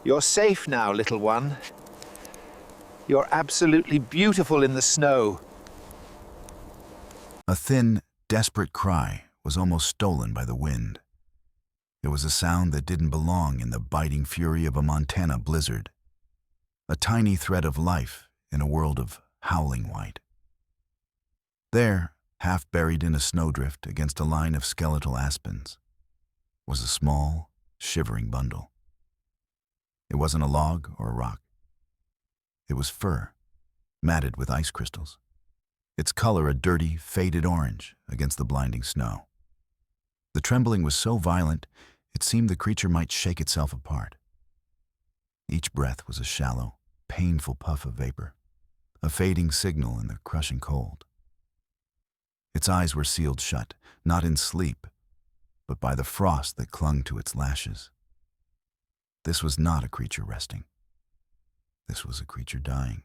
You're safe now, little one. You're absolutely beautiful in the snow. A thin, desperate cry was almost stolen by the wind. It was a sound that didn't belong in the biting fury of a Montana blizzard. A tiny thread of life in a world of howling white. There, half buried in a snowdrift against a line of skeletal aspens, was a small, shivering bundle. It wasn't a log or a rock. It was fur, matted with ice crystals, its color a dirty, faded orange against the blinding snow. The trembling was so violent, it seemed the creature might shake itself apart. Each breath was a shallow, painful puff of vapor, a fading signal in the crushing cold. Its eyes were sealed shut, not in sleep, but by the frost that clung to its lashes. This was not a creature resting. This was a creature dying.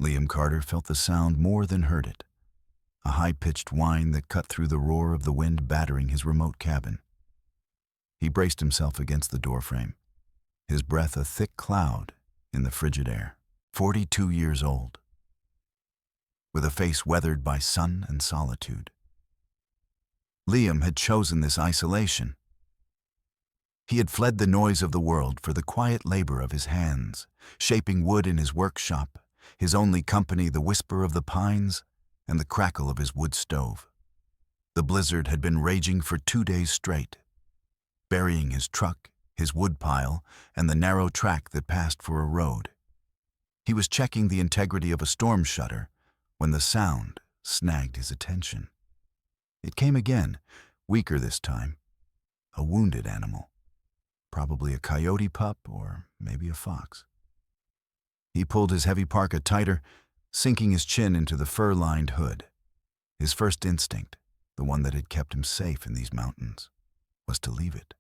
Liam Carter felt the sound more than heard it, a high-pitched whine that cut through the roar of the wind battering his remote cabin. He braced himself against the doorframe, his breath a thick cloud in the frigid air. 42 years old, with a face weathered by sun and solitude. Liam had chosen this isolation. He had fled the noise of the world for the quiet labor of his hands, shaping wood in his workshop, his only company the whisper of the pines and the crackle of his wood stove. The blizzard had been raging for 2 days straight, burying his truck, his woodpile, and the narrow track that passed for a road. He was checking the integrity of a storm shutter when the sound snagged his attention. It came again, weaker this time. A wounded animal. Probably a coyote pup or maybe a fox. He pulled his heavy parka tighter, sinking his chin into the fur-lined hood. His first instinct, the one that had kept him safe in these mountains, was to leave it.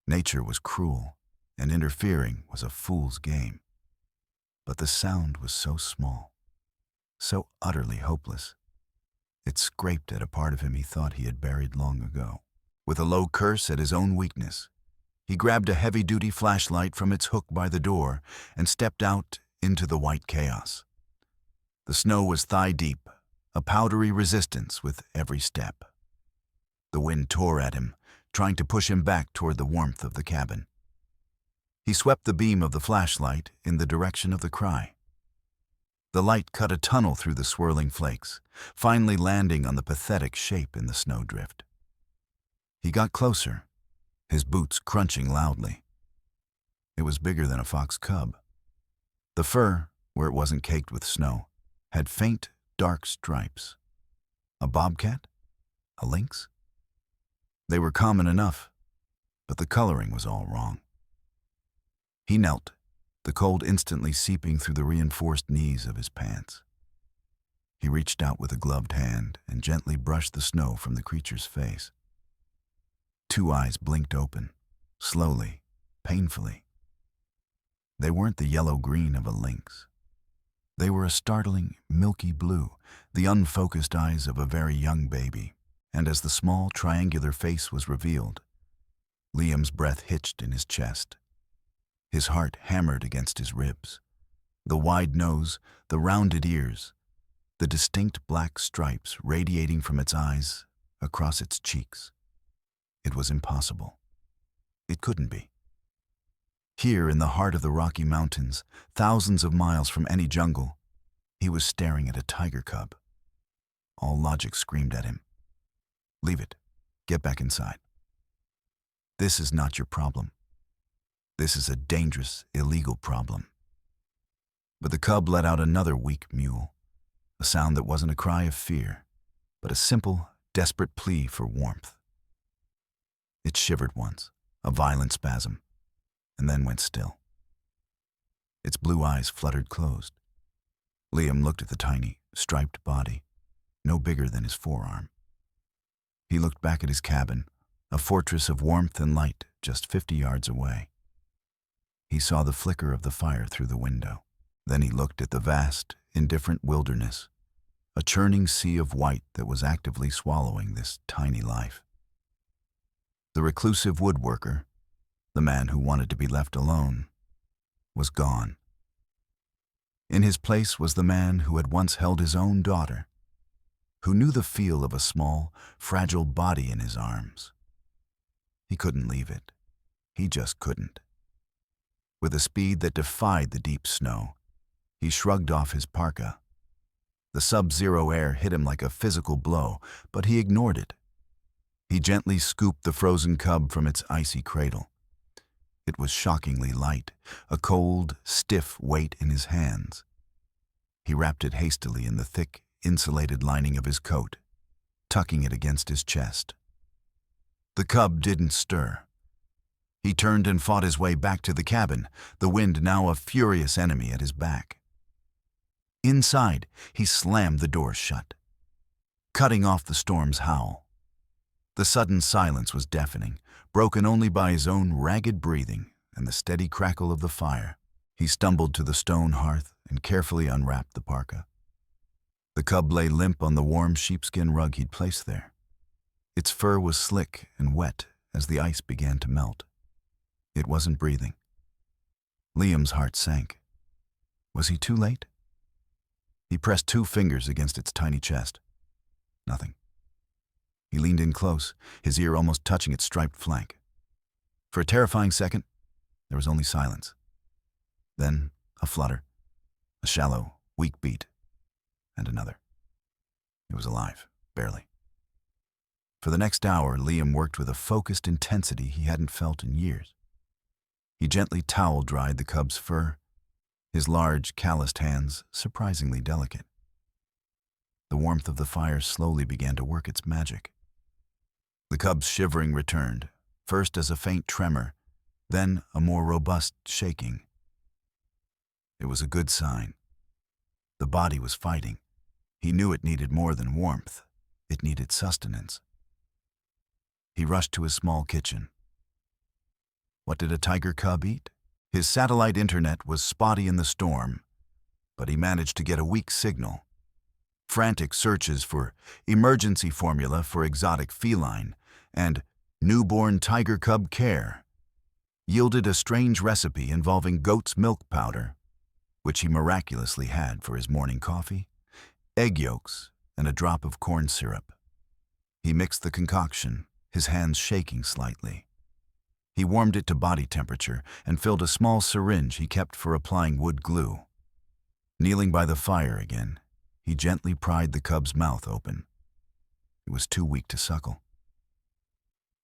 Nature was cruel, and interfering was a fool's game. But the sound was so small, so utterly hopeless. It scraped at a part of him he thought he had buried long ago. With a low curse at his own weakness, he grabbed a heavy-duty flashlight from its hook by the door and stepped out into the white chaos. The snow was thigh-deep, a powdery resistance with every step. The wind tore at him, trying to push him back toward the warmth of the cabin. He swept the beam of the flashlight in the direction of the cry. The light cut a tunnel through the swirling flakes, finally landing on the pathetic shape in the snowdrift. He got closer, his boots crunching loudly. It was bigger than a fox cub. The fur, where it wasn't caked with snow, had faint, dark stripes. A bobcat? A lynx? They were common enough, but the coloring was all wrong. He knelt, the cold instantly seeping through the reinforced knees of his pants. He reached out with a gloved hand and gently brushed the snow from the creature's face. 2 eyes blinked open, slowly, painfully. They weren't the yellow-green of a lynx. They were a startling, milky blue, the unfocused eyes of a very young baby. And as the small, triangular face was revealed, Liam's breath hitched in his chest. His heart hammered against his ribs. The wide nose, the rounded ears, the distinct black stripes radiating from its eyes across its cheeks. It was impossible. It couldn't be. Here in the heart of the Rocky Mountains, thousands of miles from any jungle, he was staring at a tiger cub. All logic screamed at him. Leave it. Get back inside. This is not your problem. This is a dangerous, illegal problem. But the cub let out another weak mewl, a sound that wasn't a cry of fear, but a simple, desperate plea for warmth. It shivered once, a violent spasm, and then went still. Its blue eyes fluttered closed. Liam looked at the tiny, striped body, no bigger than his forearm. He looked back at his cabin, a fortress of warmth and light just 50 yards away. He saw the flicker of the fire through the window. Then he looked at the vast, indifferent wilderness, a churning sea of white that was actively swallowing this tiny life. The reclusive woodworker, The man who wanted to be left alone was gone. In his place was the man who had once held his own daughter, who knew the feel of a small, fragile body in his arms. He couldn't leave it. He just couldn't. With a speed that defied the deep snow, he shrugged off his parka. The sub-zero air hit him like a physical blow, but he ignored it. He gently scooped the frozen cub from its icy cradle. It was shockingly light, a cold, stiff weight in his hands. He wrapped it hastily in the thick, insulated lining of his coat, tucking it against his chest. The cub didn't stir. He turned and fought his way back to the cabin, the wind now a furious enemy at his back. Inside, he slammed the door shut, cutting off the storm's howl. The sudden silence was deafening, broken only by his own ragged breathing and the steady crackle of the fire. He stumbled to the stone hearth and carefully unwrapped the parka. The cub lay limp on the warm sheepskin rug he'd placed there. Its fur was slick and wet as the ice began to melt. It wasn't breathing. Liam's heart sank. Was he too late? He pressed 2 fingers against its tiny chest. Nothing. He leaned in close, his ear almost touching its striped flank. For a terrifying second, there was only silence. Then a flutter, a shallow, weak beat, and another. It was alive, barely. For the next hour, Liam worked with a focused intensity he hadn't felt in years. He gently towel-dried the cub's fur, his large, calloused hands surprisingly delicate. The warmth of the fire slowly began to work its magic. The cub's shivering returned, first as a faint tremor, then a more robust shaking. It was a good sign. The body was fighting. He knew it needed more than warmth. It needed sustenance. He rushed to his small kitchen. What did a tiger cub eat? His satellite internet was spotty in the storm, but he managed to get a weak signal. Frantic searches for emergency formula for exotic feline and newborn tiger cub care yielded a strange recipe involving goat's milk powder, which he miraculously had for his morning coffee, egg yolks, and a drop of corn syrup. He mixed the concoction, his hands shaking slightly. He warmed it to body temperature and filled a small syringe he kept for applying wood glue. Kneeling by the fire again, he gently pried the cub's mouth open. It was too weak to suckle.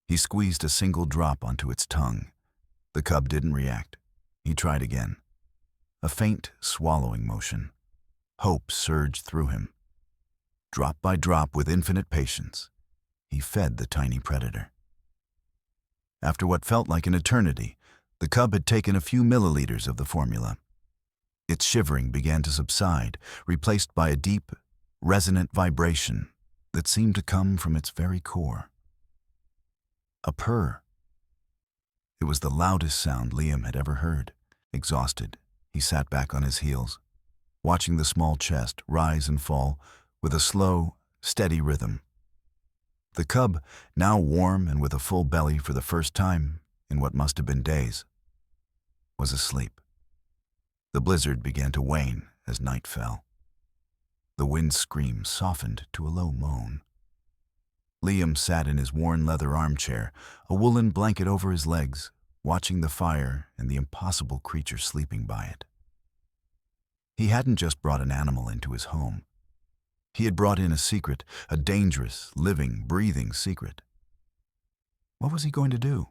He squeezed a single drop onto its tongue. The cub didn't react. He tried again. A faint swallowing motion. Hope surged through him. Drop by drop, with infinite patience, he fed the tiny predator. After what felt like an eternity, the cub had taken a few milliliters of the formula. Its shivering began to subside, replaced by a deep, resonant vibration that seemed to come from its very core. A purr. It was the loudest sound Liam had ever heard. Exhausted, he sat back on his heels, watching the small chest rise and fall with a slow, steady rhythm. The cub, now warm and with a full belly for the first time in what must have been days, was asleep. The blizzard began to wane as night fell. The wind scream softened to a low moan. Liam sat in his worn leather armchair, a woolen blanket over his legs, watching the fire and the impossible creature sleeping by it. He hadn't just brought an animal into his home. He had brought in a secret, a dangerous, living, breathing secret. What was he going to do?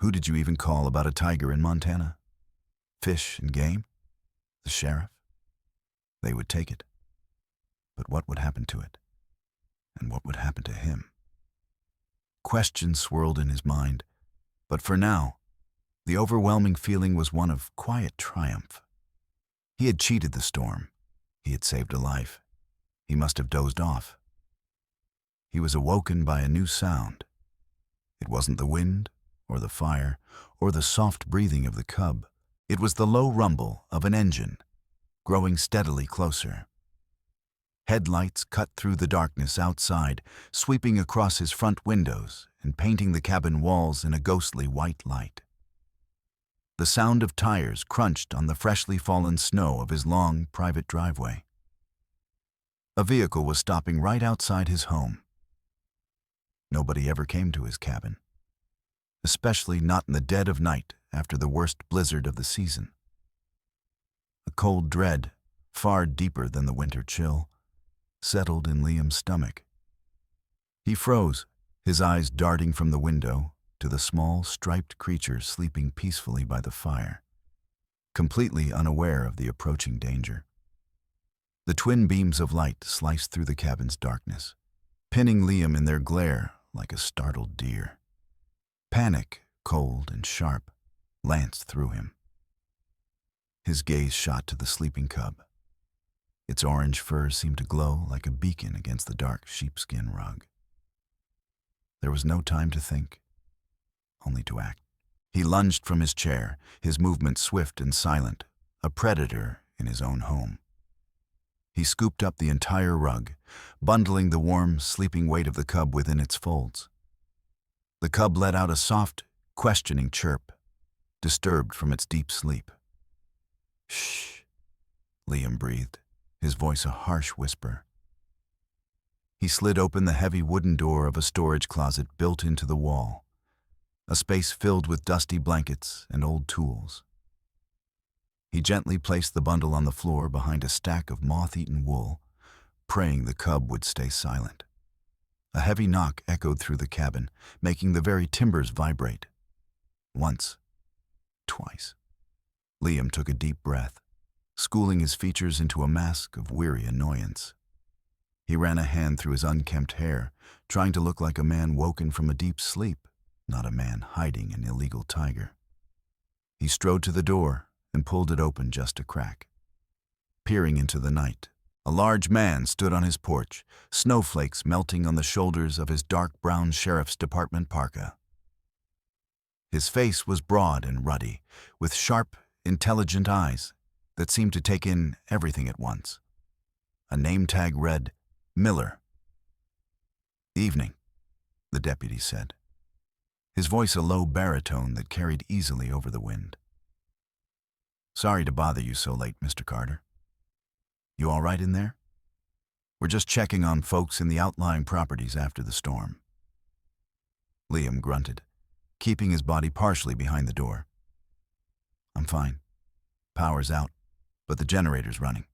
Who did you even call about a tiger in Montana? Fish and Game? The sheriff? They would take it. But what would happen to it? And what would happen to him? Questions swirled in his mind, but for now, the overwhelming feeling was one of quiet triumph. He had cheated the storm. He had saved a life. He must have dozed off. He was awoken by a new sound. It wasn't the wind, or the fire, or the soft breathing of the cub. It was the low rumble of an engine, growing steadily closer. Headlights cut through the darkness outside, sweeping across his front windows and painting the cabin walls in a ghostly white light. The sound of tires crunched on the freshly fallen snow of his long, private driveway. A vehicle was stopping right outside his home. Nobody ever came to his cabin, especially not in the dead of night after the worst blizzard of the season. A cold dread, far deeper than the winter chill, settled in Liam's stomach. He froze, his eyes darting from the window to the small, striped creature sleeping peacefully by the fire, completely unaware of the approaching danger. The twin beams of light sliced through the cabin's darkness, pinning Liam in their glare like a startled deer. Panic, cold and sharp, lanced through him. His gaze shot to the sleeping cub. Its orange fur seemed to glow like a beacon against the dark sheepskin rug. There was no time to think, only to act. He lunged from his chair, his movement swift and silent, a predator in his own home. He scooped up the entire rug, bundling the warm, sleeping weight of the cub within its folds. The cub let out a soft, questioning chirp, disturbed from its deep sleep. "Shh," Liam breathed, his voice a harsh whisper. He slid open the heavy wooden door of a storage closet built into the wall, a space filled with dusty blankets and old tools. He gently placed the bundle on the floor behind a stack of moth-eaten wool, praying the cub would stay silent. A heavy knock echoed through the cabin, making the very timbers vibrate. Once, twice. Liam took a deep breath, schooling his features into a mask of weary annoyance. He ran a hand through his unkempt hair, trying to look like a man woken from a deep sleep, not a man hiding an illegal tiger. He strode to the door and pulled it open just a crack. Peering into the night, a large man stood on his porch, snowflakes melting on the shoulders of his dark brown sheriff's department parka. His face was broad and ruddy, with sharp, intelligent eyes that seemed to take in everything at once. A name tag read, Miller. "Evening," the deputy said, his voice a low baritone that carried easily over the wind. "Sorry to bother you so late, Mr. Carter. You all right in there? We're just checking on folks in the outlying properties after the storm." Liam grunted, keeping his body partially behind the door. "I'm fine. Power's out, but the generator's running.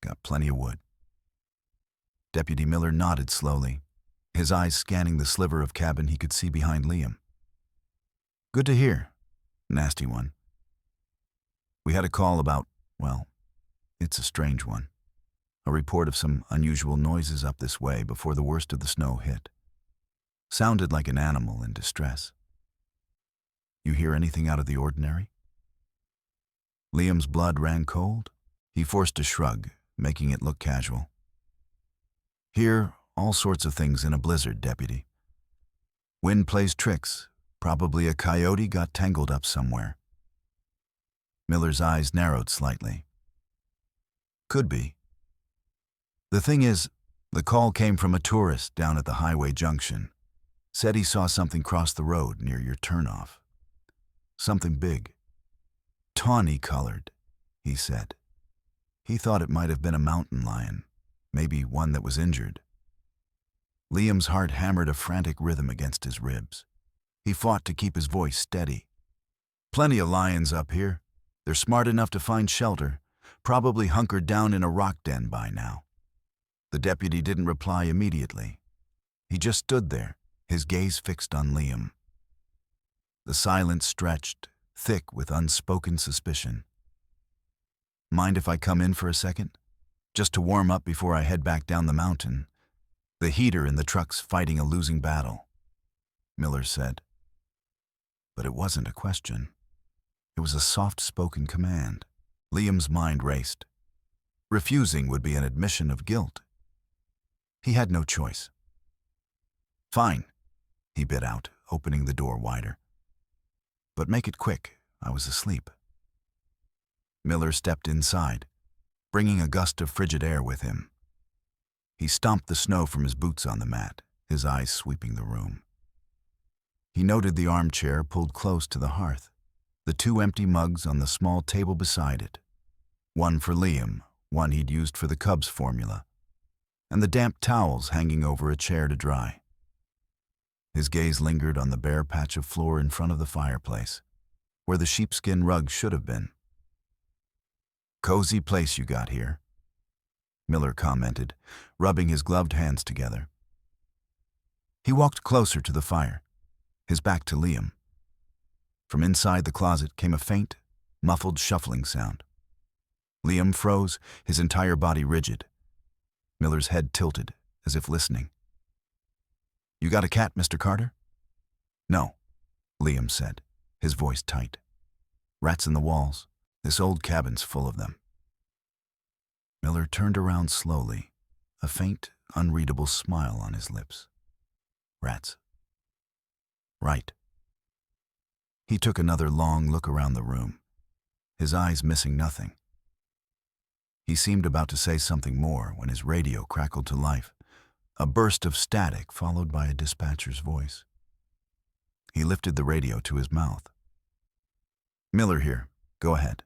Got plenty of wood." Deputy Miller nodded slowly, his eyes scanning the sliver of cabin he could see behind Liam. "Good to hear, nasty one. We had a call about, well, it's a strange one. A report of some unusual noises up this way before the worst of the snow hit. Sounded like an animal in distress. You hear anything out of the ordinary?" Liam's blood ran cold. He forced a shrug, making it look casual. "Hear all sorts of things in a blizzard, deputy. Wind plays tricks. Probably a coyote got tangled up somewhere." Miller's eyes narrowed slightly. "Could be. The thing is, the call came from a tourist down at the highway junction. Said he saw something cross the road near your turnoff. Something big. Tawny-colored," he said. He thought it might have been a mountain lion, maybe one that was injured. Liam's heart hammered a frantic rhythm against his ribs. He fought to keep his voice steady. "Plenty of lions up here. They're smart enough to find shelter, probably hunkered down in a rock den by now." The deputy didn't reply immediately. He just stood there, his gaze fixed on Liam. The silence stretched, thick with unspoken suspicion. "Mind if I come in for a second? Just to warm up before I head back down the mountain. The heater in the truck's fighting a losing battle," Miller said. But it wasn't a question. It was a soft-spoken command. Liam's mind raced. Refusing would be an admission of guilt. He had no choice. "Fine," he bit out, opening the door wider. "But make it quick. I was asleep." Miller stepped inside, bringing a gust of frigid air with him. He stomped the snow from his boots on the mat, his eyes sweeping the room. He noted the armchair pulled close to the hearth, the 2 empty mugs on the small table beside it. One for Liam, one he'd used for the Cubs formula, and the damp towels hanging over a chair to dry. His gaze lingered on the bare patch of floor in front of the fireplace, where the sheepskin rug should have been. "Cozy place you got here," Miller commented, rubbing his gloved hands together. He walked closer to the fire, his back to Liam. From inside the closet came a faint, muffled shuffling sound. Liam froze, his entire body rigid. Miller's head tilted, as if listening. "You got a cat, Mr. Carter?" "No," Liam said, his voice tight. "Rats in the walls. This old cabin's full of them." Miller turned around slowly, a faint, unreadable smile on his lips. "Rats." "Right." He took another long look around the room, his eyes missing nothing. He seemed about to say something more when his radio crackled to life, a burst of static followed by a dispatcher's voice. He lifted the radio to his mouth. "Miller here. Go ahead."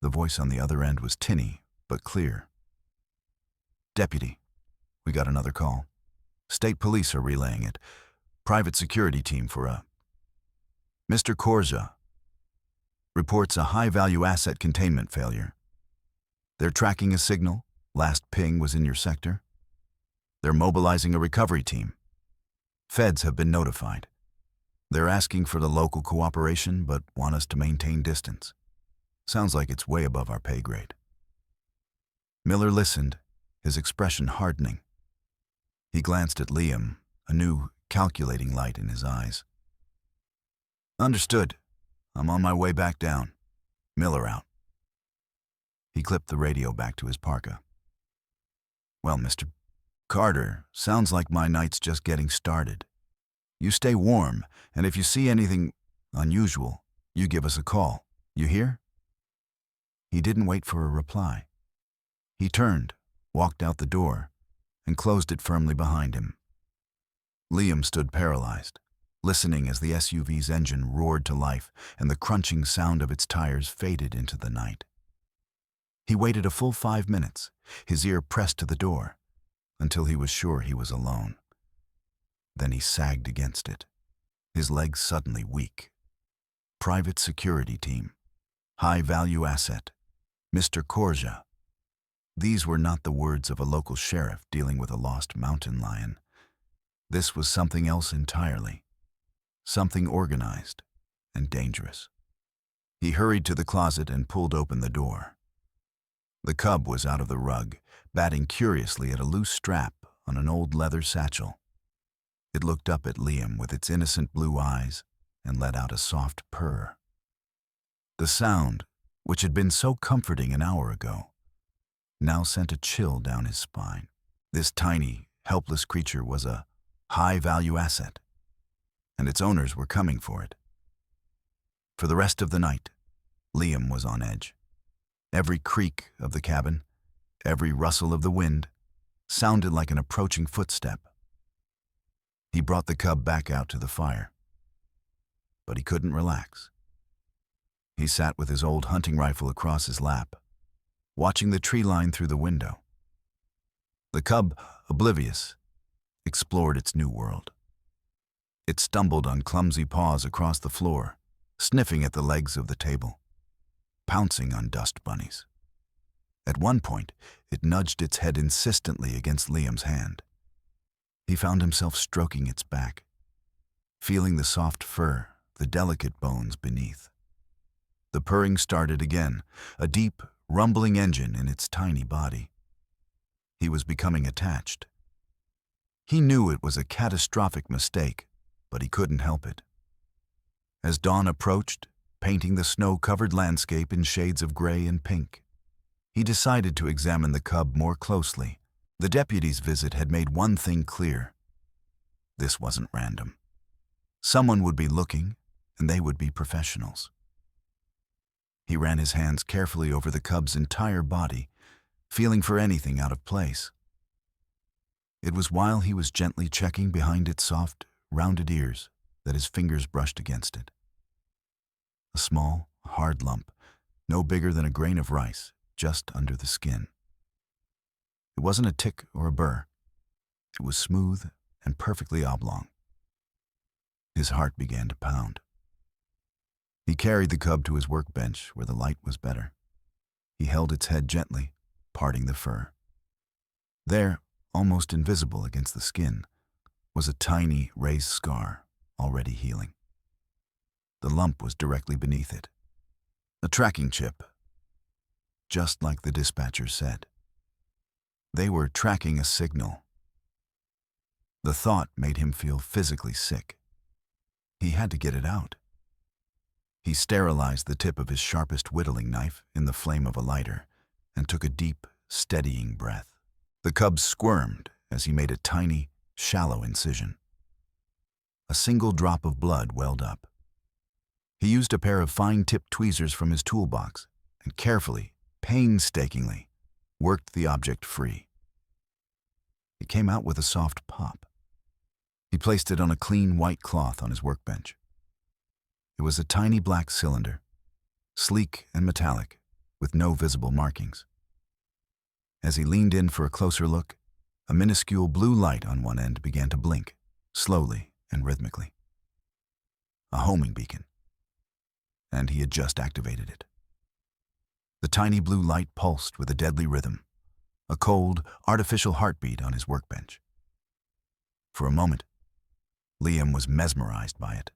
The voice on the other end was tinny, but clear. "Deputy, we got another call. State police are relaying it. Private security team for a... Mr. Korza reports a high-value asset containment failure. They're tracking a signal. Last ping was in your sector. They're mobilizing a recovery team. Feds have been notified. They're asking for the local cooperation, but want us to maintain distance. Sounds like it's way above our pay grade." Miller listened, his expression hardening. He glanced at Liam, a new, calculating light in his eyes. "Understood. I'm on my way back down. Miller out." He clipped the radio back to his parka. "Well, Mr. Carter, sounds like my night's just getting started. You stay warm, and if you see anything unusual, you give us a call. You hear?" He didn't wait for a reply. He turned, walked out the door, and closed it firmly behind him. Liam stood paralyzed, listening as the SUV's engine roared to life and the crunching sound of its tires faded into the night. He waited a full 5 minutes, his ear pressed to the door, until he was sure he was alone. Then he sagged against it, his legs suddenly weak. Private security team. High-value asset. Mr. Korza. These were not the words of a local sheriff dealing with a lost mountain lion. This was something else entirely. Something organized and dangerous. He hurried to the closet and pulled open the door. The cub was out of the rug, batting curiously at a loose strap on an old leather satchel. It looked up at Liam with its innocent blue eyes and let out a soft purr. The sound, which had been so comforting an hour ago, now sent a chill down his spine. This tiny, helpless creature was a high-value asset, and its owners were coming for it. For the rest of the night, Liam was on edge. Every creak of the cabin, every rustle of the wind, sounded like an approaching footstep. He brought the cub back out to the fire. But he couldn't relax. He sat with his old hunting rifle across his lap, watching the tree line through the window. The cub, oblivious, explored its new world. It stumbled on clumsy paws across the floor, sniffing at the legs of the table, pouncing on dust bunnies. At one point, it nudged its head insistently against Liam's hand. He found himself stroking its back, feeling the soft fur, the delicate bones beneath. The purring started again, a deep, rumbling engine in its tiny body. He was becoming attached. He knew it was a catastrophic mistake, but he couldn't help it. As dawn approached, painting the snow-covered landscape in shades of gray and pink, he decided to examine the cub more closely. The deputy's visit had made one thing clear. This wasn't random. Someone would be looking, and they would be professionals. He ran his hands carefully over the cub's entire body, feeling for anything out of place. It was while he was gently checking behind its soft, rounded ears that his fingers brushed against it. a small, hard lump, no bigger than a grain of rice, just under the skin. It wasn't a tick or a burr. It was smooth and perfectly oblong. His heart began to pound. He carried the cub to his workbench where the light was better. He held its head gently, parting the fur. There, almost invisible against the skin, was a tiny raised scar, already healing. The lump was directly beneath it. A tracking chip, just like the dispatcher said. They were tracking a signal. The thought made him feel physically sick. He had to get it out. He sterilized the tip of his sharpest whittling knife in the flame of a lighter and took a deep, steadying breath. The cub squirmed as he made a tiny, shallow incision. A single drop of blood welled up. He used a pair of fine-tipped tweezers from his toolbox and carefully, painstakingly, worked the object free. It came out with a soft pop. He placed it on a clean white cloth on his workbench. It was a tiny black cylinder, sleek and metallic, with no visible markings. As he leaned in for a closer look, a minuscule blue light on one end began to blink, slowly and rhythmically. A homing beacon. And he had just activated it. The tiny blue light pulsed with a deadly rhythm, a cold, artificial heartbeat on his workbench. For a moment, Liam was mesmerized by it.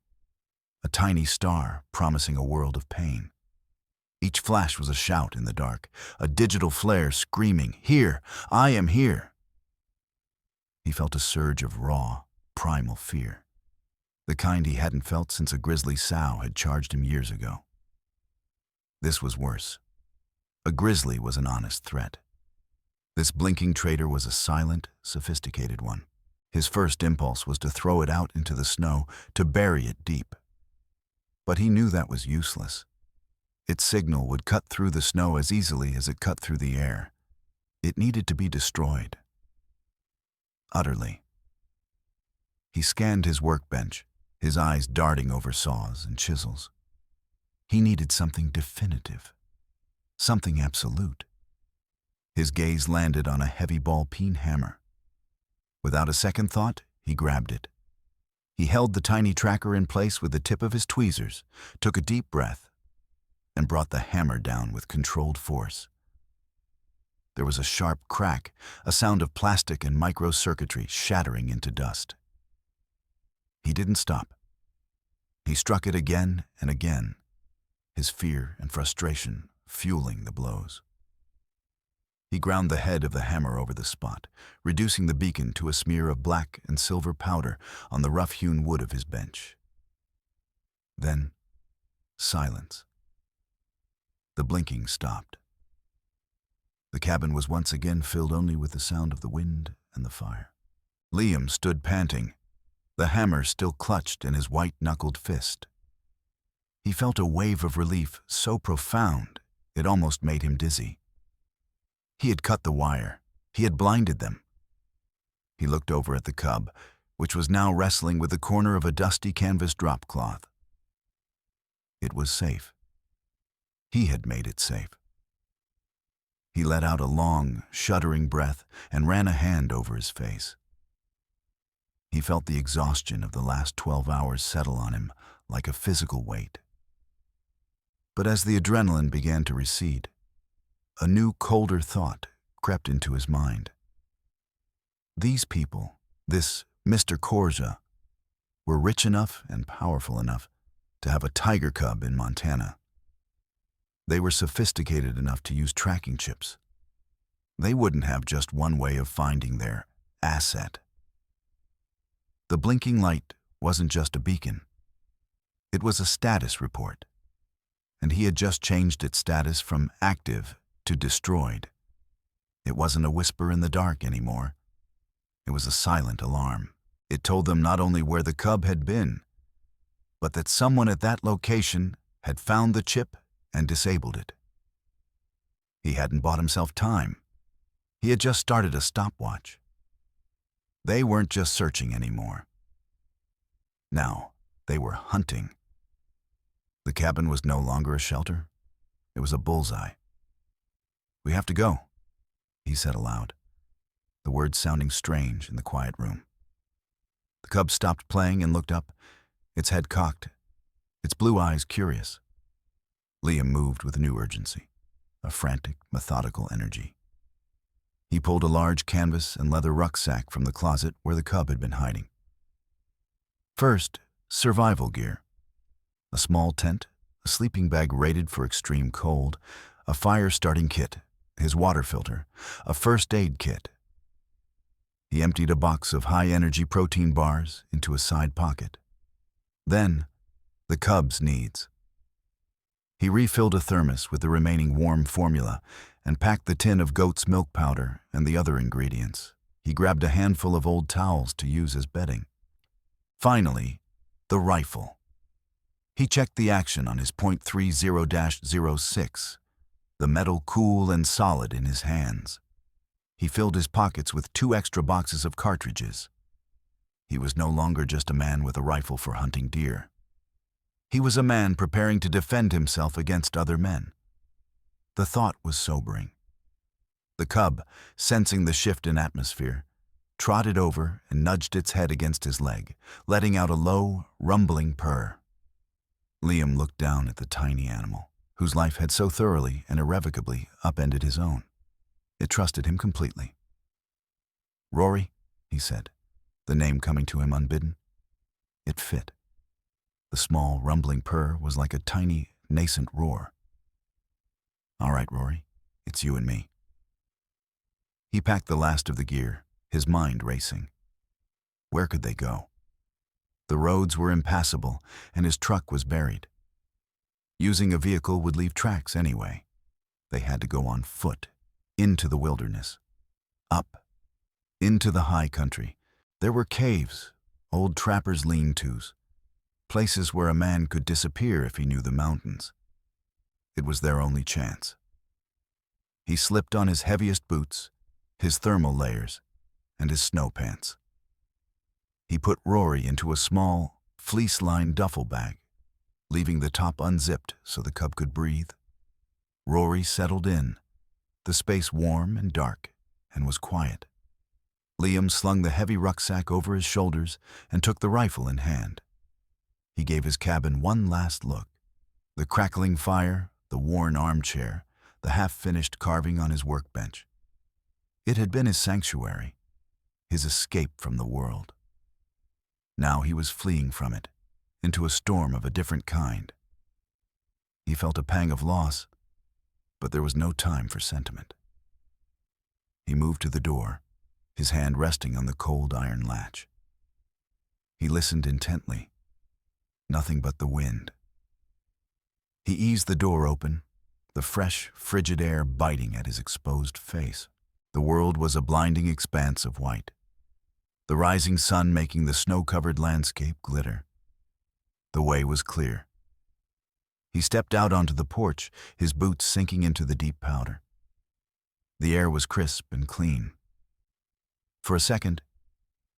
A tiny star promising a world of pain. Each flash was a shout in the dark, a digital flare screaming, "Here! I am here!" He felt a surge of raw, primal fear, the kind he hadn't felt since a grizzly sow had charged him years ago. This was worse. A grizzly was an honest threat. This blinking traitor was a silent, sophisticated one. His first impulse was to throw it out into the snow, to bury it deep. But he knew that was useless. Its signal would cut through the snow as easily as it cut through the air. It needed to be destroyed. Utterly. He scanned his workbench, his eyes darting over saws and chisels. He needed something definitive, something absolute. His gaze landed on a heavy ball-peen hammer. Without a second thought, he grabbed it. He held the tiny tracker in place with the tip of his tweezers, took a deep breath, and brought the hammer down with controlled force. There was a sharp crack, a sound of plastic and microcircuitry shattering into dust. He didn't stop. He struck it again and again, his fear and frustration fueling the blows. He ground the head of the hammer over the spot, reducing the beacon to a smear of black and silver powder on the rough-hewn wood of his bench. Then, silence. The blinking stopped. The cabin was once again filled only with the sound of the wind and the fire. Liam stood panting, the hammer still clutched in his white-knuckled fist. He felt a wave of relief so profound it almost made him dizzy. He had cut the wire. He had blinded them. He looked over at the cub, which was now wrestling with the corner of a dusty canvas drop cloth. It was safe. He had made it safe. He let out a long, shuddering breath and ran a hand over his face. He felt the exhaustion of the last 12 hours settle on him like a physical weight. But as the adrenaline began to recede, a new, colder thought crept into his mind. These people, this Mr. Korza, were rich enough and powerful enough to have a tiger cub in Montana. They were sophisticated enough to use tracking chips. They wouldn't have just one way of finding their asset. The blinking light wasn't just a beacon. It was a status report, and he had just changed its status from active to destroyed. It wasn't a whisper in the dark anymore. It was a silent alarm. It told them not only where the cub had been, but that someone at that location had found the chip and disabled it. He hadn't bought himself time. He had just started a stopwatch. They weren't just searching anymore. Now, they were hunting. The cabin was no longer a shelter. It was a bullseye. "We have to go," he said aloud, the words sounding strange in the quiet room. The cub stopped playing and looked up, its head cocked, its blue eyes curious. Liam moved with a new urgency, a frantic, methodical energy. He pulled a large canvas and leather rucksack from the closet where the cub had been hiding. First, survival gear. A small tent, a sleeping bag rated for extreme cold, a fire-starting kit, his water filter, a first aid kit. He emptied a box of high-energy protein bars into a side pocket. Then, the cub's needs. He refilled a thermos with the remaining warm formula and packed the tin of goat's milk powder and the other ingredients. He grabbed a handful of old towels to use as bedding. Finally, the rifle. He checked the action on his .30-06, the metal cool and solid in his hands. He filled his pockets with 2 extra boxes of cartridges. He was no longer just a man with a rifle for hunting deer. He was a man preparing to defend himself against other men. The thought was sobering. The cub, sensing the shift in atmosphere, trotted over and nudged its head against his leg, letting out a low, rumbling purr. Liam looked down at the tiny animal, whose life had so thoroughly and irrevocably upended his own. It trusted him completely. "Rory," he said, the name coming to him unbidden. It fit. The small, rumbling purr was like a tiny, nascent roar. "All right, Rory, it's you and me." He packed the last of the gear, his mind racing. Where could they go? The roads were impassable, and his truck was buried. Using a vehicle would leave tracks anyway. They had to go on foot, into the wilderness, up, into the high country. There were caves, old trappers' lean-tos, places where a man could disappear if he knew the mountains. It was their only chance. He slipped on his heaviest boots, his thermal layers, and his snow pants. He put Rory into a small, fleece-lined duffel bag, leaving the top unzipped so the cub could breathe. Rory settled in, the space warm and dark, and was quiet. Liam slung the heavy rucksack over his shoulders and took the rifle in hand. He gave his cabin one last look. The crackling fire, the worn armchair, the half-finished carving on his workbench. It had been his sanctuary, his escape from the world. Now he was fleeing from it, into a storm of a different kind. He felt a pang of loss, but there was no time for sentiment. He moved to the door, his hand resting on the cold iron latch. He listened intently. Nothing but the wind. He eased the door open, the fresh, frigid air biting at his exposed face. The world was a blinding expanse of white, the rising sun making the snow-covered landscape glitter. The way was clear. He stepped out onto the porch, his boots sinking into the deep powder. The air was crisp and clean. For a second,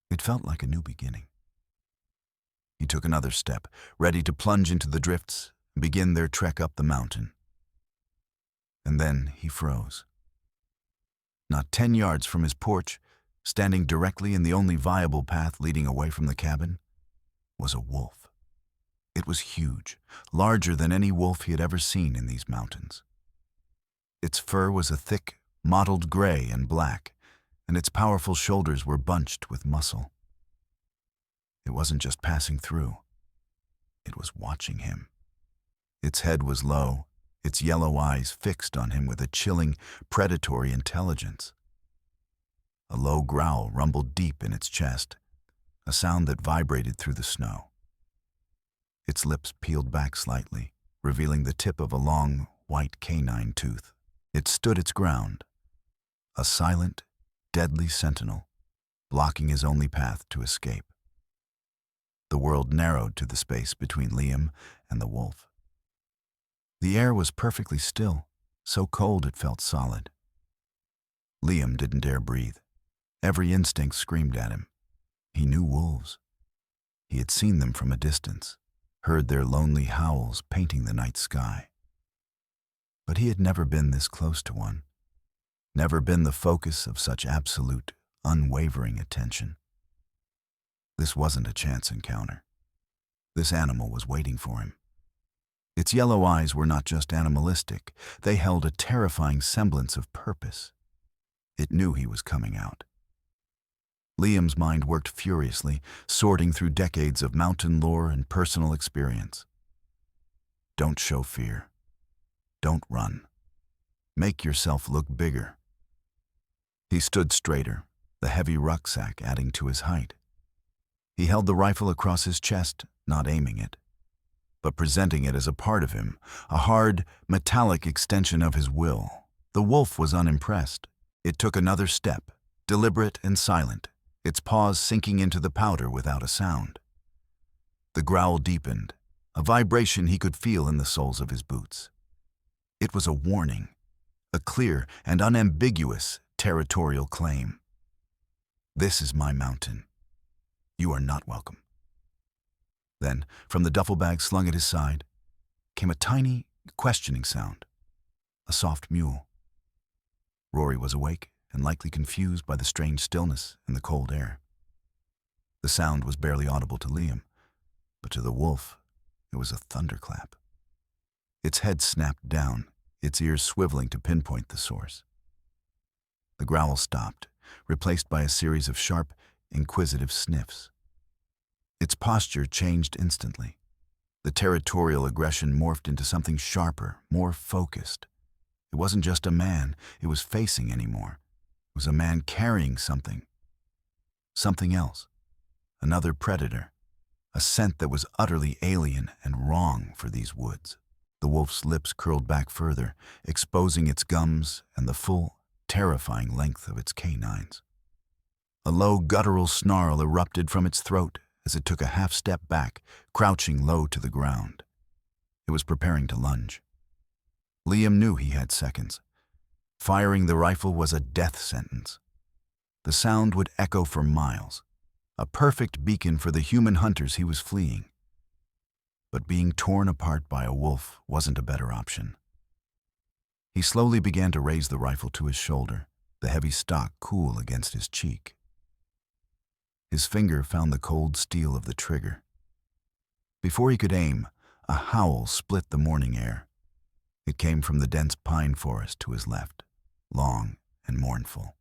it felt like a new beginning. He took another step, ready to plunge into the drifts and begin their trek up the mountain. And then he froze. Not 10 yards from his porch, standing directly in the only viable path leading away from the cabin, was a wolf. It was huge, larger than any wolf he had ever seen in these mountains. Its fur was a thick, mottled gray and black, and its powerful shoulders were bunched with muscle. It wasn't just passing through. It was watching him. Its head was low, its yellow eyes fixed on him with a chilling, predatory intelligence. A low growl rumbled deep in its chest, a sound that vibrated through the snow. Its lips peeled back slightly, revealing the tip of a long, white canine tooth. It stood its ground, a silent, deadly sentinel, blocking his only path to escape. The world narrowed to the space between Liam and the wolf. The air was perfectly still, so cold it felt solid. Liam didn't dare breathe. Every instinct screamed at him. He knew wolves. He had seen them from a distance, heard their lonely howls painting the night sky. But he had never been this close to one, never been the focus of such absolute, unwavering attention. This wasn't a chance encounter. This animal was waiting for him. Its yellow eyes were not just animalistic, they held a terrifying semblance of purpose. It knew he was coming out. Liam's mind worked furiously, sorting through decades of mountain lore and personal experience. Don't show fear. Don't run. Make yourself look bigger. He stood straighter, the heavy rucksack adding to his height. He held the rifle across his chest, not aiming it, but presenting it as a part of him, a hard, metallic extension of his will. The wolf was unimpressed. It took another step, deliberate and silent, its paws sinking into the powder without a sound. The growl deepened, a vibration he could feel in the soles of his boots. It was a warning, a clear and unambiguous territorial claim. This is my mountain. You are not welcome. Then, from the duffel bag slung at his side, came a tiny, questioning sound, a soft mew. Rory was awake and likely confused by the strange stillness and the cold air. The sound was barely audible to Liam, but to the wolf, it was a thunderclap. Its head snapped down, its ears swiveling to pinpoint the source. The growl stopped, replaced by a series of sharp, inquisitive sniffs. Its posture changed instantly. The territorial aggression morphed into something sharper, more focused. It wasn't just a man it was facing anymore. It was a man carrying something. Something else. Another predator. A scent that was utterly alien and wrong for these woods. The wolf's lips curled back further, exposing its gums and the full, terrifying length of its canines. A low guttural snarl erupted from its throat as it took a half-step back, crouching low to the ground. It was preparing to lunge. Liam knew he had seconds. Firing the rifle was a death sentence. The sound would echo for miles, a perfect beacon for the human hunters he was fleeing. But being torn apart by a wolf wasn't a better option. He slowly began to raise the rifle to his shoulder, the heavy stock cool against his cheek. His finger found the cold steel of the trigger. Before he could aim, a howl split the morning air. It came from the dense pine forest to his left, long and mournful.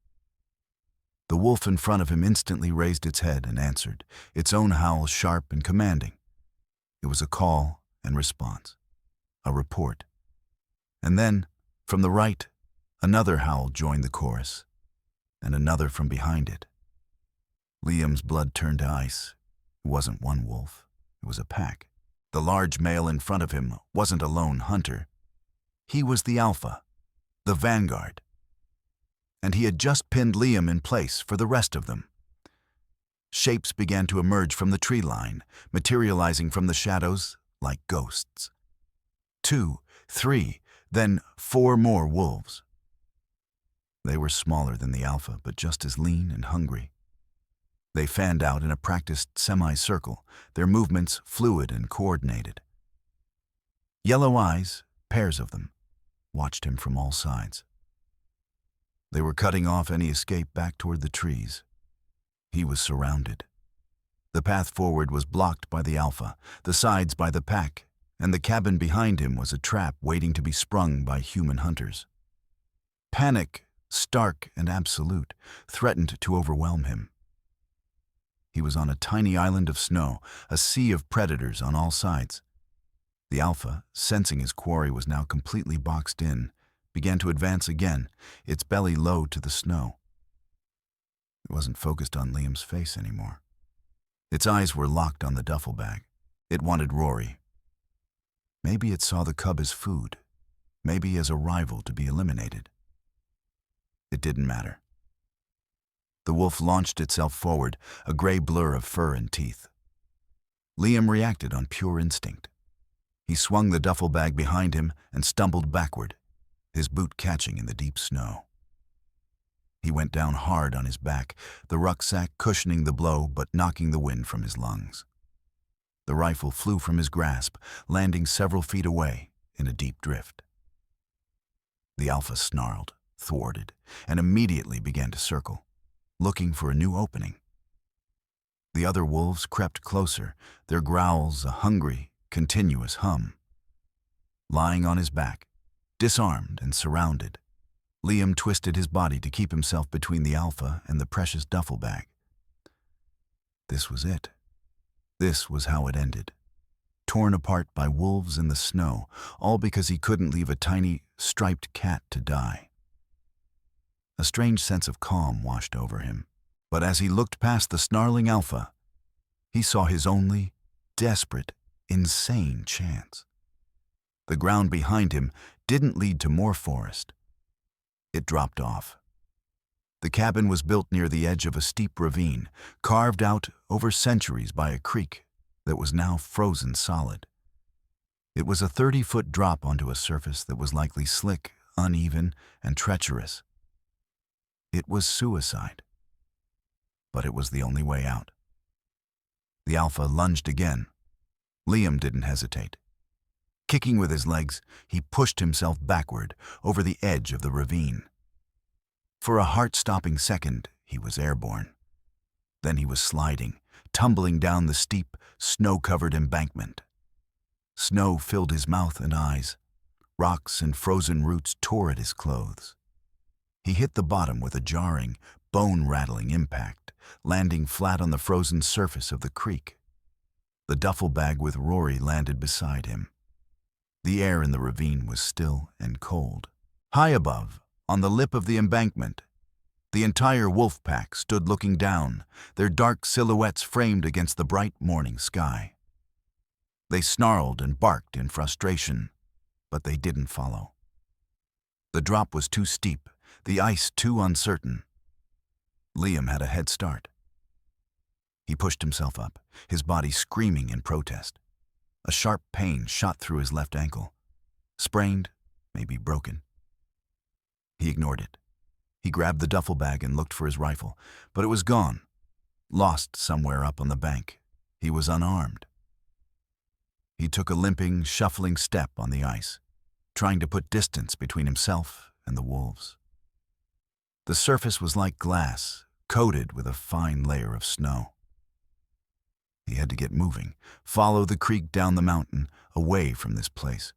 The wolf in front of him instantly raised its head and answered, its own howl sharp and commanding. It was a call and response, a report. And then, from the right, another howl joined the chorus, and another from behind it. Liam's blood turned to ice. It wasn't one wolf. It was a pack. The large male in front of him wasn't a lone hunter. He was the alpha, the vanguard. And he had just pinned Liam in place for the rest of them. Shapes began to emerge from the tree line, materializing from the shadows like ghosts. 2, 3, then 4 more wolves. They were smaller than the alpha, but just as lean and hungry. They fanned out in a practiced semicircle, their movements fluid and coordinated. Yellow eyes, pairs of them, watched him from all sides. They were cutting off any escape back toward the trees. He was surrounded. The path forward was blocked by the alpha, the sides by the pack, and the cabin behind him was a trap waiting to be sprung by human hunters. Panic, stark and absolute, threatened to overwhelm him. He was on a tiny island of snow, a sea of predators on all sides. The alpha, sensing his quarry was now completely boxed in, began to advance again, its belly low to the snow. It wasn't focused on Liam's face anymore. Its eyes were locked on the duffel bag. It wanted Rory. Maybe it saw the cub as food, maybe as a rival to be eliminated. It didn't matter. The wolf launched itself forward, a gray blur of fur and teeth. Liam reacted on pure instinct. He swung the duffel bag behind him and stumbled backward, his boot catching in the deep snow. He went down hard on his back, the rucksack cushioning the blow but knocking the wind from his lungs. The rifle flew from his grasp, landing several feet away in a deep drift. The alpha snarled, thwarted, and immediately began to circle, looking for a new opening. The other wolves crept closer, their growls a hungry, continuous hum. Lying on his back, disarmed and surrounded, Liam twisted his body to keep himself between the alpha and the precious duffel bag. This was it. This was how it ended. Torn apart by wolves in the snow, all because he couldn't leave a tiny, striped cat to die. A strange sense of calm washed over him, but as he looked past the snarling alpha, he saw his only, desperate, insane chance. The ground behind him didn't lead to more forest. It dropped off. The cabin was built near the edge of a steep ravine, carved out over centuries by a creek that was now frozen solid. It was a 30-foot drop onto a surface that was likely slick, uneven, and treacherous. It was suicide. But it was the only way out. The alpha lunged again. Liam didn't hesitate. Kicking with his legs, he pushed himself backward over the edge of the ravine. For a heart-stopping second, he was airborne. Then he was sliding, tumbling down the steep, snow-covered embankment. Snow filled his mouth and eyes. Rocks and frozen roots tore at his clothes. He hit the bottom with a jarring, bone-rattling impact, landing flat on the frozen surface of the creek. The duffel bag with Rory landed beside him. The air in the ravine was still and cold. High above, on the lip of the embankment, the entire wolf pack stood looking down, their dark silhouettes framed against the bright morning sky. They snarled and barked in frustration, but they didn't follow. The drop was too steep, the ice too uncertain. Liam had a head start. He pushed himself up, his body screaming in protest. A sharp pain shot through his left ankle. Sprained, maybe broken. He ignored it. He grabbed the duffel bag and looked for his rifle, but it was gone, lost somewhere up on the bank. He was unarmed. He took a limping, shuffling step on the ice, trying to put distance between himself and the wolves. The surface was like glass, coated with a fine layer of snow. He had to get moving, follow the creek down the mountain, away from this place.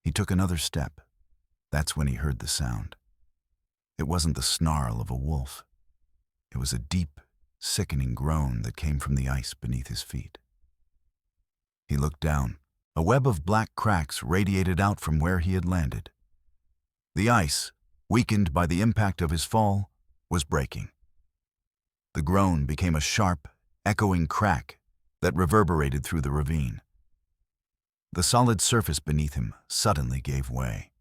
He took another step. That's when he heard the sound. It wasn't the snarl of a wolf. It was a deep, sickening groan that came from the ice beneath his feet. He looked down. A web of black cracks radiated out from where he had landed. The ice, weakened by the impact of his fall, was breaking. The groan became a sharp, echoing crack that reverberated through the ravine. The solid surface beneath him suddenly gave way.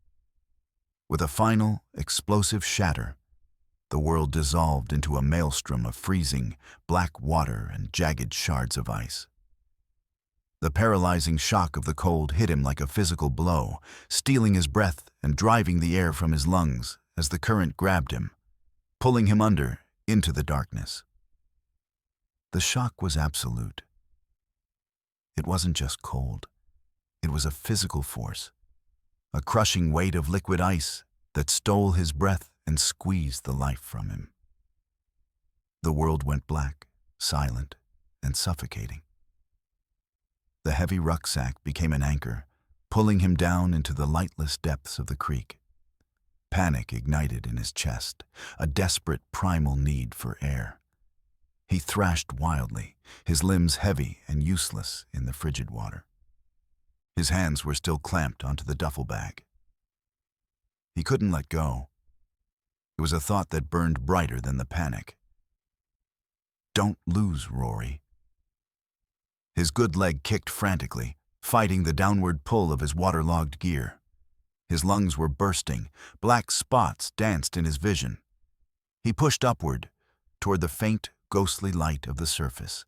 With a final, explosive shatter, the world dissolved into a maelstrom of freezing, black water and jagged shards of ice. The paralyzing shock of the cold hit him like a physical blow, stealing his breath and driving the air from his lungs as the current grabbed him, pulling him under into the darkness. The shock was absolute. It wasn't just cold. It was a physical force, a crushing weight of liquid ice that stole his breath and squeezed the life from him. The world went black, silent, and suffocating. The heavy rucksack became an anchor, pulling him down into the lightless depths of the creek. Panic ignited in his chest, a desperate primal need for air. He thrashed wildly, his limbs heavy and useless in the frigid water. His hands were still clamped onto the duffel bag. He couldn't let go. It was a thought that burned brighter than the panic. Don't lose, Rory. His good leg kicked frantically, fighting the downward pull of his waterlogged gear. His lungs were bursting, black spots danced in his vision. He pushed upward, toward the faint, ghostly light of the surface.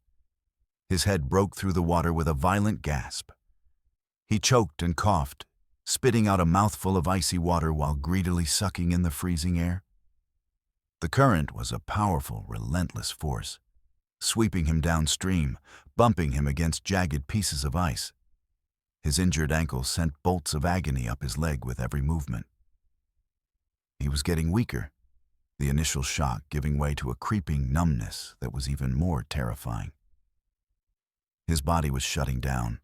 His head broke through the water with a violent gasp. He choked and coughed, spitting out a mouthful of icy water while greedily sucking in the freezing air. The current was a powerful, relentless force. sweeping him downstream, bumping him against jagged pieces of ice. His injured ankle sent bolts of agony up his leg with every movement. He was getting weaker, the initial shock giving way to a creeping numbness that was even more terrifying. His body was shutting down.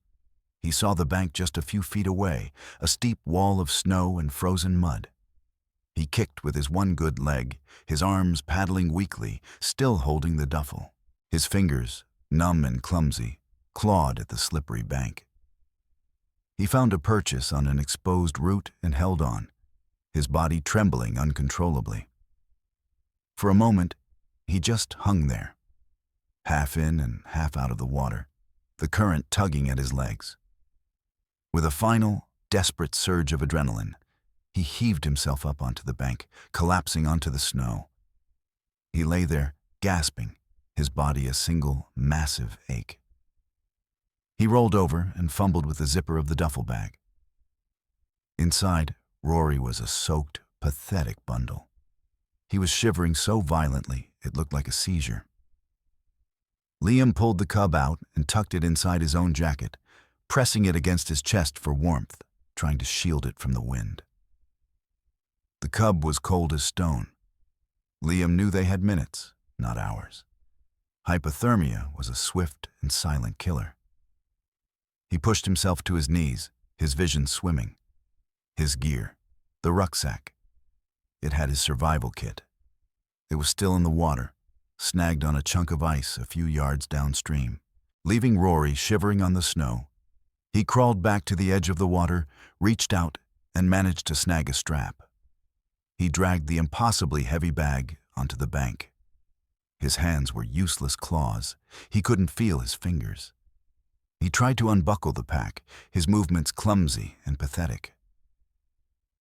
He saw the bank just a few feet away, a steep wall of snow and frozen mud. He kicked with his one good leg, his arms paddling weakly, still holding the duffel. His fingers, numb and clumsy, clawed at the slippery bank. He found a purchase on an exposed root and held on, his body trembling uncontrollably. For a moment, he just hung there, half in and half out of the water, the current tugging at his legs. With a final, desperate surge of adrenaline, he heaved himself up onto the bank, collapsing onto the snow. He lay there, gasping, his body a single, massive ache. He rolled over and fumbled with the zipper of the duffel bag. Inside, Rory was a soaked, pathetic bundle. He was shivering so violently it looked like a seizure. Liam pulled the cub out and tucked it inside his own jacket, pressing it against his chest for warmth, trying to shield it from the wind. The cub was cold as stone. Liam knew they had minutes, not hours. Hypothermia was a swift and silent killer. He pushed himself to his knees, his vision swimming. His gear, the rucksack. It had his survival kit. It was still in the water, snagged on a chunk of ice a few yards downstream. Leaving Rory shivering on the snow, he crawled back to the edge of the water, reached out, and managed to snag a strap. He dragged the impossibly heavy bag onto the bank. His hands were useless claws. He couldn't feel his fingers. He tried to unbuckle the pack, his movements clumsy and pathetic.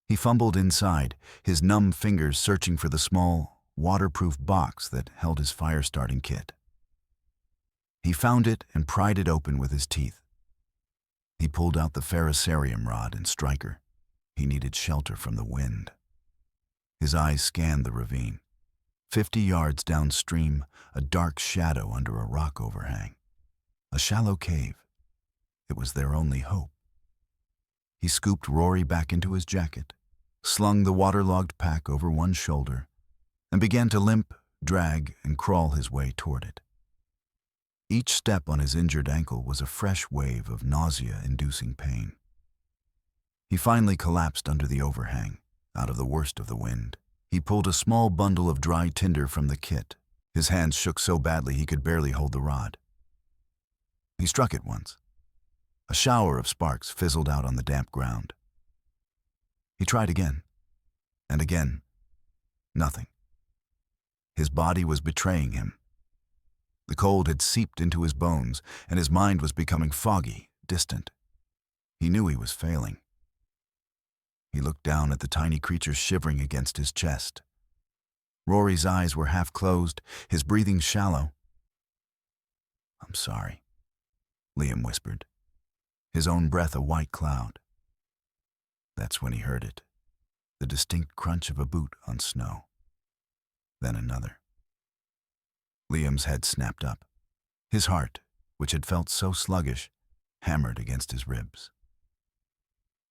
He fumbled inside, his numb fingers searching for the small, waterproof box that held his fire-starting kit. He found it and pried it open with his teeth. He pulled out the ferrocerium rod and striker. He needed shelter from the wind. His eyes scanned the ravine. 50 yards downstream, a dark shadow under a rock overhang. A shallow cave. It was their only hope. He scooped Rory back into his jacket, slung the waterlogged pack over one shoulder, and began to limp, drag, and crawl his way toward it. Each step on his injured ankle was a fresh wave of nausea-inducing pain. He finally collapsed under the overhang, out of the worst of the wind. He pulled a small bundle of dry tinder from the kit. His hands shook so badly he could barely hold the rod. He struck it once. A shower of sparks fizzled out on the damp ground. He tried again, and again. Nothing. His body was betraying him. The cold had seeped into his bones, and his mind was becoming foggy, distant. He knew he was failing. He looked down at the tiny creature shivering against his chest. Rory's eyes were half closed, his breathing shallow. "I'm sorry," Liam whispered, his own breath a white cloud. That's when he heard it, the distinct crunch of a boot on snow. Then another. Liam's head snapped up. His heart, which had felt so sluggish, hammered against his ribs.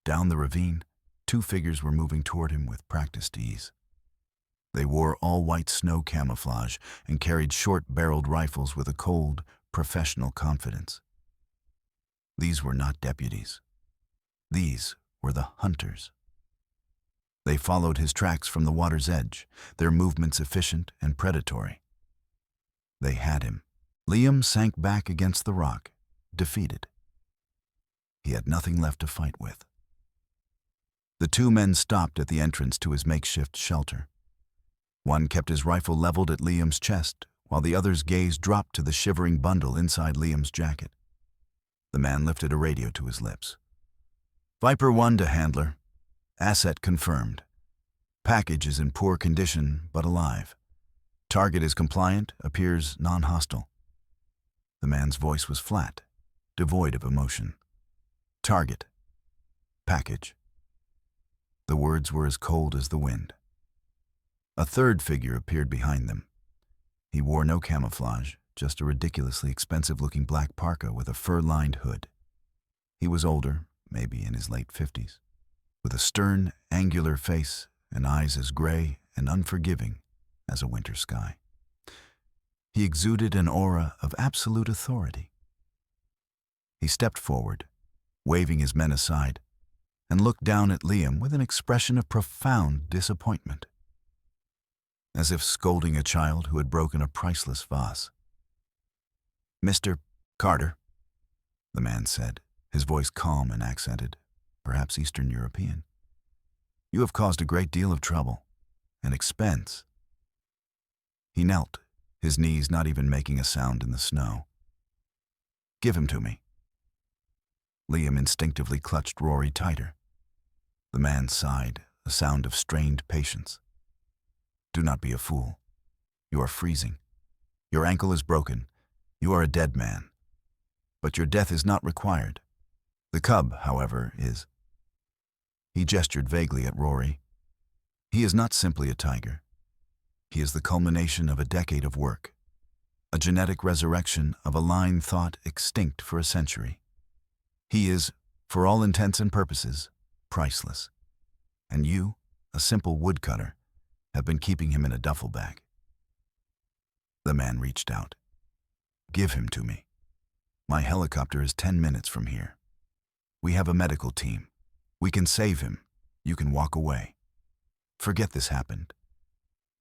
Down the ravine, 2 figures were moving toward him with practiced ease. They wore all-white snow camouflage and carried short-barreled rifles with a cold, professional confidence. These were not deputies. These were the hunters. They followed his tracks from the water's edge, their movements efficient and predatory. They had him. Liam sank back against the rock, defeated. He had nothing left to fight with. The 2 men stopped at the entrance to his makeshift shelter. One kept his rifle leveled at Liam's chest, while the other's gaze dropped to the shivering bundle inside Liam's jacket. The man lifted a radio to his lips. "Viper 1 to handler. Asset confirmed. Package is in poor condition, but alive. Target is compliant, appears non-hostile." The man's voice was flat, devoid of emotion. "Target. Package." The words were as cold as the wind. A third figure appeared behind them. He wore no camouflage, just a ridiculously expensive-looking black parka with a fur-lined hood. He was older, maybe in his late 50s, with a stern, angular face and eyes as gray and unforgiving as a winter sky. He exuded an aura of absolute authority. He stepped forward, waving his men aside, and looked down at Liam with an expression of profound disappointment, as if scolding a child who had broken a priceless vase. "Mr. Carter," the man said, his voice calm and accented, perhaps Eastern European, "you have caused a great deal of trouble and expense." He knelt, his knees not even making a sound in the snow. "Give him to me." Liam instinctively clutched Rory tighter. The man sighed, a sound of strained patience. "Do not be a fool. You are freezing. Your ankle is broken. You are a dead man. But your death is not required. The cub, however, is." He gestured vaguely at Rory. "He is not simply a tiger. He is the culmination of a decade of work, a genetic resurrection of a line thought extinct for a century. He is, for all intents and purposes, priceless. And you, a simple woodcutter, have been keeping him in a duffel bag." The man reached out. "Give him to me. My helicopter is 10 minutes from here. We have a medical team. We can save him. You can walk away. Forget this happened.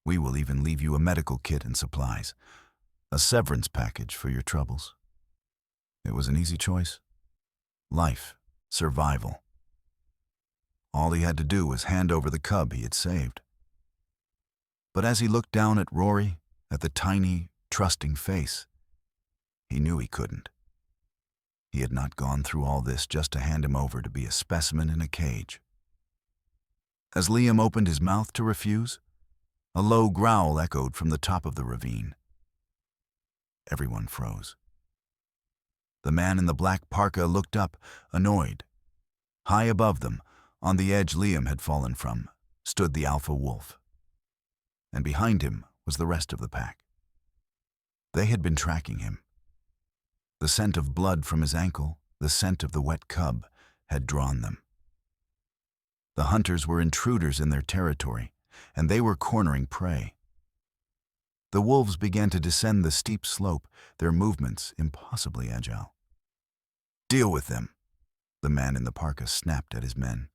We will even leave you a medical kit and supplies, a severance package for your troubles." It was an easy choice. Life, survival. All he had to do was hand over the cub he had saved. But as he looked down at Rory, at the tiny, trusting face, he knew he couldn't. He had not gone through all this just to hand him over to be a specimen in a cage. As Liam opened his mouth to refuse, a low growl echoed from the top of the ravine. Everyone froze. The man in the black parka looked up, annoyed. High above them, on the edge Liam had fallen from, stood the alpha wolf. And behind him was the rest of the pack. They had been tracking him. The scent of blood from his ankle, the scent of the wet cub, had drawn them. The hunters were intruders in their territory, and they were cornering prey. The wolves began to descend the steep slope, their movements impossibly agile. "Deal with them," the man in the parka snapped at his men.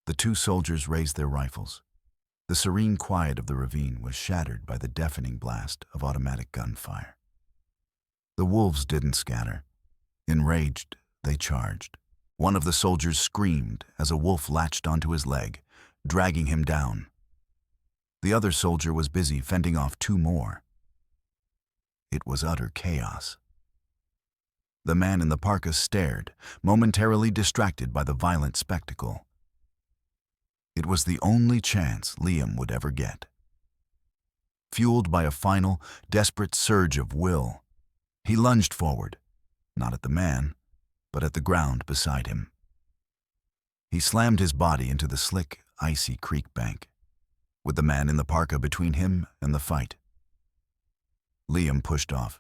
The two soldiers raised their rifles. The serene quiet of the ravine was shattered by the deafening blast of automatic gunfire. The wolves didn't scatter. Enraged, they charged. One of the soldiers screamed as a wolf latched onto his leg, dragging him down. The other soldier was busy fending off two more. It was utter chaos. The man in the parka stared, momentarily distracted by the violent spectacle. It was the only chance Liam would ever get. Fueled by a final, desperate surge of will, he lunged forward, not at the man, but at the ground beside him. He slammed his body into the slick, icy creek bank, with the man in the parka between him and the fight. Liam pushed off,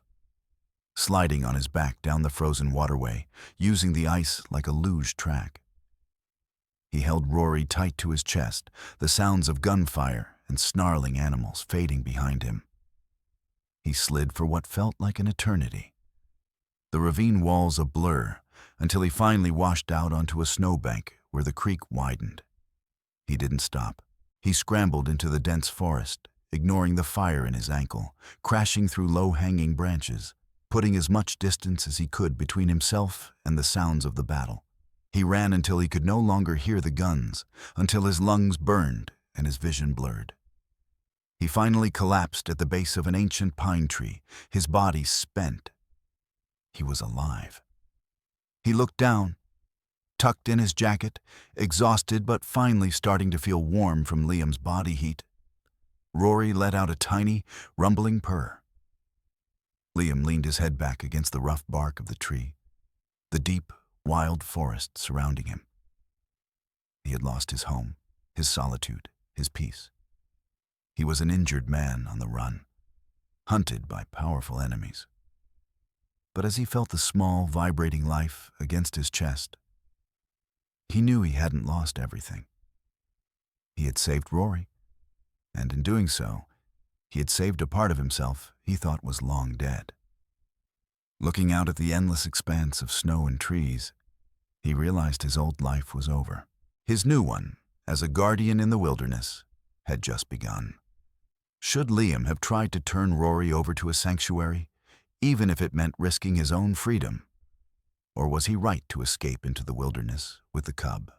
sliding on his back down the frozen waterway, using the ice like a luge track. He held Rory tight to his chest, the sounds of gunfire and snarling animals fading behind him. He slid for what felt like an eternity, the ravine walls a blur, until he finally washed out onto a snowbank where the creek widened. He didn't stop. He scrambled into the dense forest, ignoring the fire in his ankle, crashing through low-hanging branches, putting as much distance as he could between himself and the sounds of the battle. He ran until he could no longer hear the guns, until his lungs burned and his vision blurred. He finally collapsed at the base of an ancient pine tree, his body spent. He was alive. He looked down, tucked in his jacket, exhausted but finally starting to feel warm from Liam's body heat. Rory let out a tiny, rumbling purr. Liam leaned his head back against the rough bark of the tree, the deep, wild forest surrounding him. He had lost his home, his solitude, his peace. He was an injured man on the run. hunted by powerful enemies. But as he felt the small, vibrating life against his chest, he knew he hadn't lost everything. He had saved Rory, and in doing so, he had saved a part of himself he thought was long dead. Looking out at the endless expanse of snow and trees, he realized his old life was over. His new one, as a guardian in the wilderness, had just begun. Should Liam have tried to turn Rory over to a sanctuary, even if it meant risking his own freedom? Or was he right to escape into the wilderness with the cub?